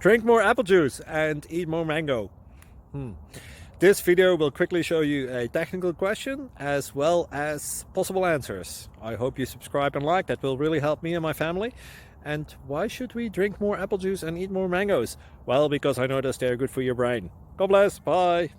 Drink more apple juice and eat more mango. This video will quickly show you a technical question as well as possible answers. I hope you subscribe and like, that will really help me and my family. And why should we drink more apple juice and eat more mangoes? Well, because I noticed they're good for your brain. God bless, bye!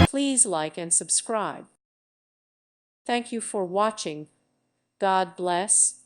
Please like and subscribe. Thank you for watching. God bless.